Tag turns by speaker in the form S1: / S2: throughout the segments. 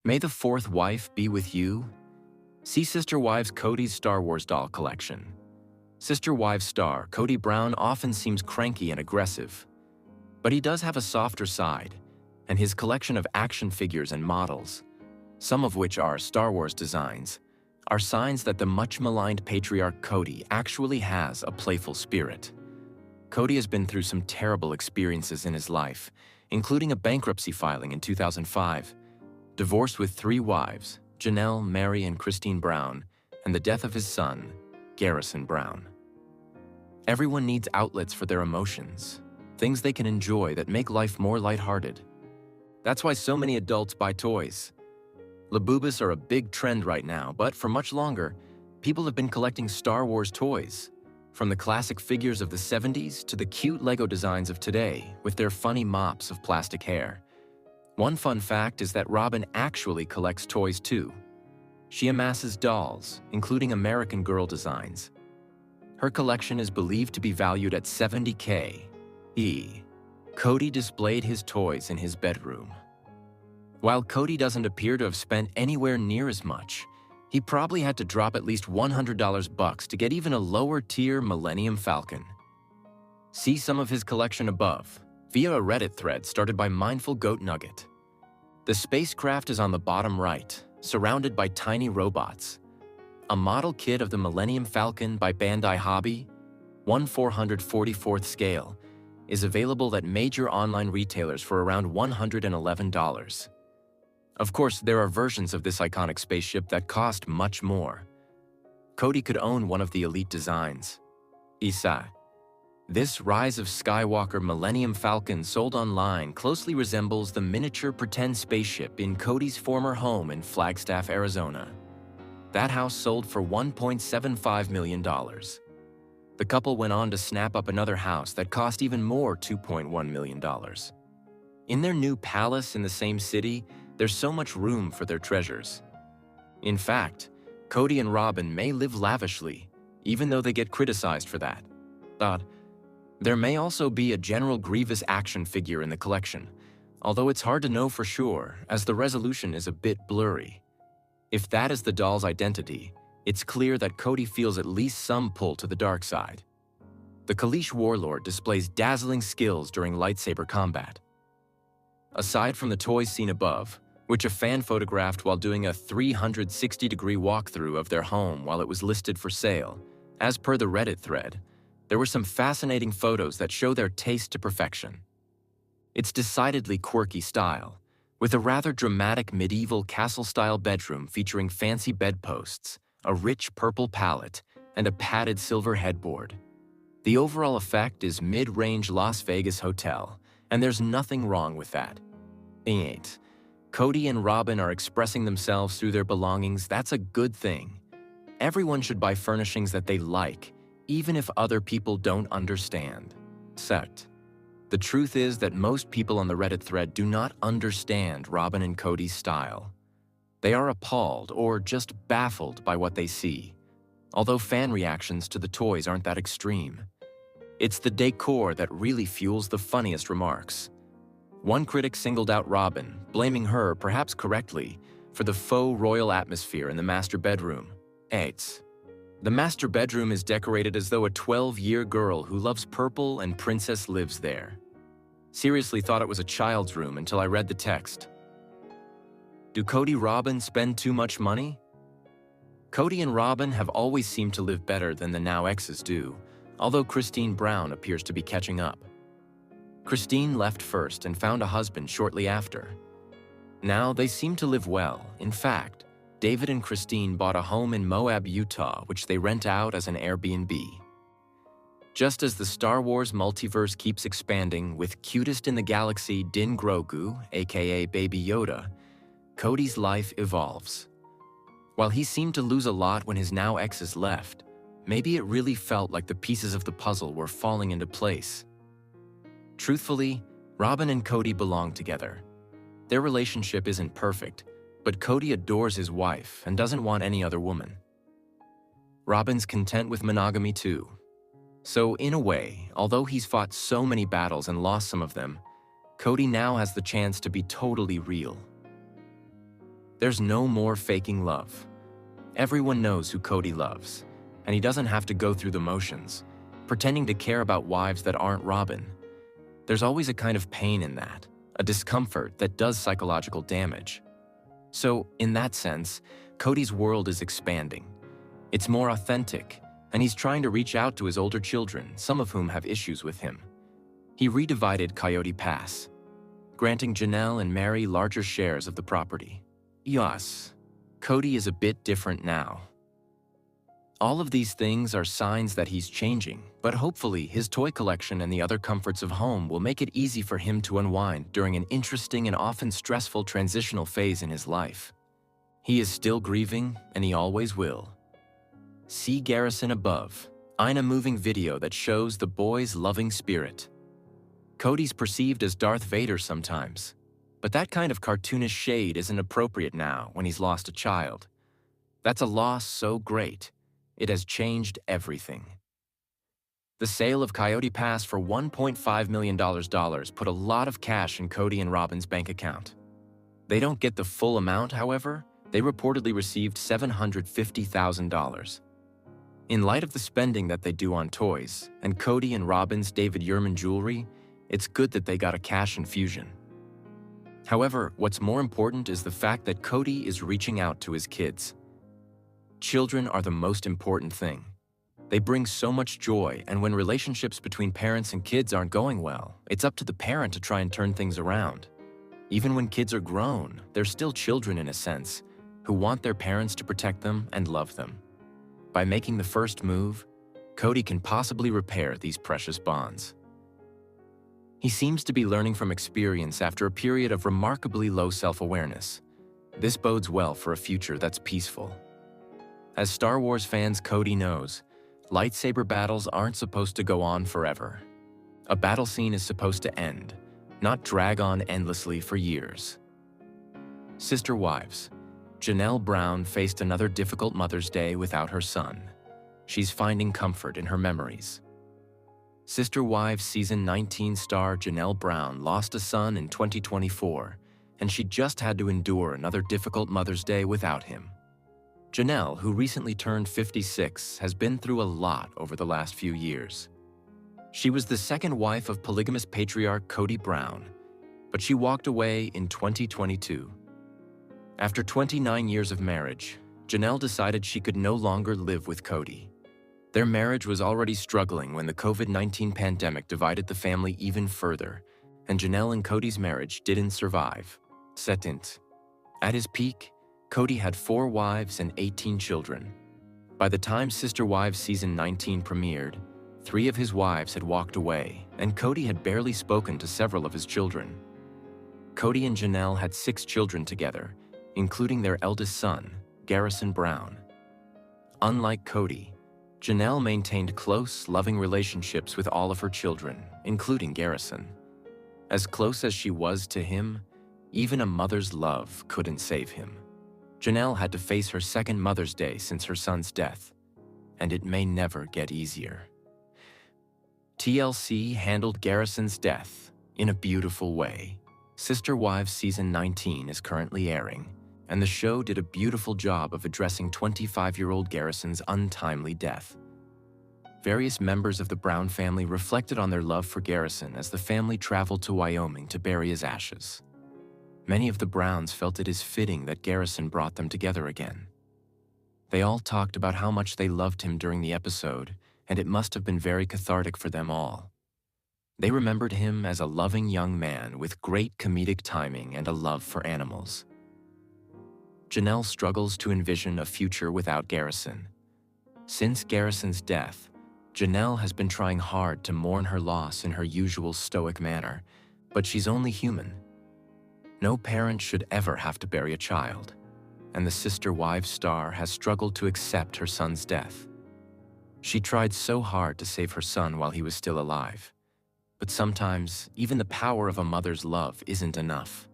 S1: May the fourth wife be with you. See Sister Wives Kody's Star Wars doll collection. Sister Wives star Kody Brown often seems cranky and aggressive, but he does have a softer side, and his collection of action figures and models, some of which are Star Wars designs, are signs that the much-maligned patriarch Kody actually has a playful spirit. Kody has been through some terrible experiences in his life, including a bankruptcy filing in 2005, divorce with 3 wives, Janelle, Mary, and Christine Brown, and the death of his son, Garrison Brown. Everyone needs outlets for their emotions, things they can enjoy that make life more lighthearted. That's why so many adults buy toys. Laboobas are a big trend right now, but for much longer, people have been collecting Star Wars toys, from the classic figures of the 70s to the cute Lego designs of today with their funny mops of plastic hair. One fun fact is that Robyn actually collects toys too. She amasses dolls, including American Girl designs. Her collection is believed to be valued at $70K. Kody displayed his toys in his bedroom. While Kody doesn't appear to have spent anywhere near as much, he probably had to drop at least $100 to get even a lower-tier Millennium Falcon. See some of his collection above, via a Reddit thread started by Mindful Goat Nugget. The spacecraft is on the bottom right, surrounded by tiny robots. A model kit of the Millennium Falcon by Bandai Hobby, 1/444th scale, is available at major online retailers for around $111. Of course, there are versions of this iconic spaceship that cost much more. Kody could own one of the elite designs. This Rise of Skywalker Millennium Falcon sold online closely resembles the miniature pretend spaceship in Kody's former home in Flagstaff, Arizona. That house sold for $1.75 million. The couple went on to snap up another house that cost even more, $2.1 million. In their new palace in the same city, there's so much room for their treasures. In fact, Kody and Robyn may live lavishly, even though they get criticized for that. There may also be a General Grievous action figure in the collection, although it's hard to know for sure as the resolution is a bit blurry. If that is the doll's identity, it's clear that Kody feels at least some pull to the dark side. The Kaleesh warlord displays dazzling skills during lightsaber combat. Aside from the toys seen above, which a fan photographed while doing a 360-degree walkthrough of their home while it was listed for sale, as per the Reddit thread, there were some fascinating photos that show their taste to perfection. It's decidedly quirky style, with a rather dramatic medieval castle-style bedroom featuring fancy bedposts, a rich purple palette, and a padded silver headboard. The overall effect is mid-range Las Vegas hotel, and there's nothing wrong with that. Kody and Robyn are expressing themselves through their belongings. That's a good thing. Everyone should buy furnishings that they like, even if other people don't understand. The truth is that most people on the Reddit thread do not understand Robyn and Kody's style. They are appalled or just baffled by what they see, although fan reactions to the toys aren't that extreme. It's the decor that really fuels the funniest remarks. One critic singled out Robyn, blaming her, perhaps correctly, for the faux royal atmosphere in the master bedroom. The master bedroom is decorated as though a 12-year girl who loves purple and princess lives there. Seriously thought it was a child's room until I read the text. Do Kody Robyn spend too much money? Kody and Robyn have always seemed to live better than the now exes do, although Christine Brown appears to be catching up. Christine left first and found a husband shortly after. Now they seem to live well. In fact, David and Christine bought a home in Moab, Utah, which they rent out as an Airbnb. Just as the Star Wars multiverse keeps expanding with cutest in the galaxy Din Grogu, aka Baby Yoda, Kody's life evolves. While he seemed to lose a lot when his now exes left, maybe it really felt like the pieces of the puzzle were falling into place. Truthfully, Robyn and Kody belong together. Their relationship isn't perfect, but Kody adores his wife and doesn't want any other woman. Robyn's content with monogamy too. So in a way, although he's fought so many battles and lost some of them, Kody now has the chance to be totally real. There's no more faking love. Everyone knows who Kody loves, and he doesn't have to go through the motions, pretending to care about wives that aren't Robyn. There's always a kind of pain in that, a discomfort that does psychological damage. So, in that sense, Kody's world is expanding. It's more authentic, and he's trying to reach out to his older children, some of whom have issues with him. He redivided Coyote Pass, granting Janelle and Mary larger shares of the property. Yes, Kody is a bit different now. All of these things are signs that he's changing, but hopefully his toy collection and the other comforts of home will make it easy for him to unwind during an interesting and often stressful transitional phase in his life. He is still grieving, and he always will. See Garrison above, in a moving video that shows the boy's loving spirit. Kody's perceived as Darth Vader sometimes, but that kind of cartoonish shade isn't appropriate now when he's lost a child. That's a loss so great, it has changed everything. The sale of Coyote Pass for $1.5 million put a lot of cash in Kody and Robyn's bank account. They don't get the full amount, however. They reportedly received $750,000. In light of the spending that they do on toys and Kody and Robyn's David Yurman jewelry, it's good that they got a cash infusion. However, what's more important is the fact that Kody is reaching out to his kids. Children are the most important thing. They bring so much joy, and when relationships between parents and kids aren't going well, it's up to the parent to try and turn things around. Even when kids are grown, they're still children in a sense, who want their parents to protect them and love them. By making the first move, Kody can possibly repair these precious bonds. He seems to be learning from experience after a period of remarkably low self-awareness. This bodes well for a future that's peaceful. As Star Wars fans, Kody knows, lightsaber battles aren't supposed to go on forever. A battle scene is supposed to end, not drag on endlessly for years. Sister wives. Janelle Brown faced another difficult Mother's Day without her son. She's finding comfort in her memories. Sister Wives Season 19 star Janelle Brown lost a son in 2024, and she just had to endure another difficult Mother's Day without him. Janelle, who recently turned 56, has been through a lot over the last few years. She was the second wife of polygamous patriarch Kody Brown, but she walked away in 2022. After 29 years of marriage, Janelle decided she could no longer live with Kody. Their marriage was already struggling when the COVID-19 pandemic divided the family even further, and Janelle and Kody's marriage didn't survive. At his peak, Kody had 4 wives and 18 children. By the time Sister Wives Season 19 premiered, 3 of his wives had walked away, and Kody had barely spoken to several of his children. Kody and Janelle had 6 children together, including their eldest son, Garrison Brown. Unlike Kody, Janelle maintained close, loving relationships with all of her children, including Garrison. As close as she was to him, even a mother's love couldn't save him. Janelle had to face her second Mother's Day since her son's death, and it may never get easier. TLC handled Garrison's death in a beautiful way. Sister Wives Season 19 is currently airing, and the show did a beautiful job of addressing 25-year-old Garrison's untimely death. Various members of the Brown family reflected on their love for Garrison as the family traveled to Wyoming to bury his ashes. Many of the Browns felt it is fitting that Garrison brought them together again. They all talked about how much they loved him during the episode, and it must have been very cathartic for them all. They remembered him as a loving young man with great comedic timing and a love for animals. Janelle struggles to envision a future without Garrison. Since Garrison's death, Janelle has been trying hard to mourn her loss in her usual stoic manner, but she's only human. No parent should ever have to bury a child, and the Sister Wives star has struggled to accept her son's death. She tried so hard to save her son while he was still alive, but sometimes even the power of a mother's love isn't enough.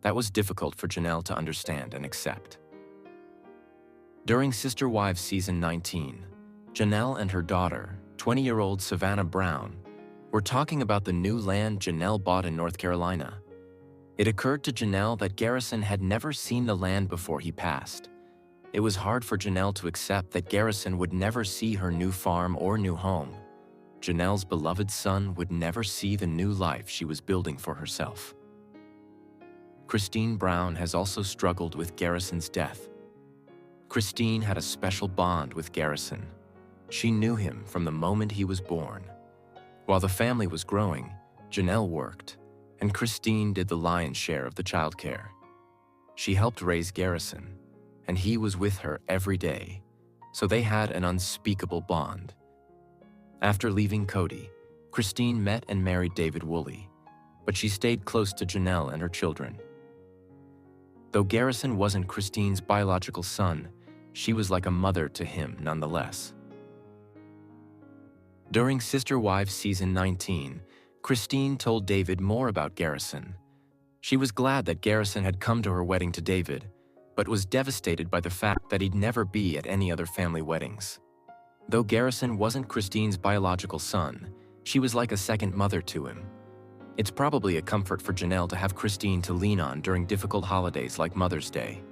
S1: That was difficult for Janelle to understand and accept. During Sister Wives Season 19, Janelle and her daughter, 20-year-old Savannah Brown, were talking about the new land Janelle bought in North Carolina. It occurred to Janelle that Garrison had never seen the land before he passed. It was hard for Janelle to accept that Garrison would never see her new farm or new home. Janelle's beloved son would never see the new life she was building for herself. Christine Brown has also struggled with Garrison's death. Christine had a special bond with Garrison. She knew him from the moment he was born. While the family was growing, Janelle worked, and Christine did the lion's share of the childcare. She helped raise Garrison, and he was with her every day, so they had an unspeakable bond. After leaving Kody, Christine met and married David Woolley, but she stayed close to Janelle and her children. Though Garrison wasn't Christine's biological son, she was like a mother to him nonetheless. During Sister Wives Season 19, Christine told David more about Garrison. She was glad that Garrison had come to her wedding to David, but was devastated by the fact that he'd never be at any other family weddings. Though Garrison wasn't Christine's biological son, she was like a second mother to him. It's probably a comfort for Janelle to have Christine to lean on during difficult holidays like Mother's Day.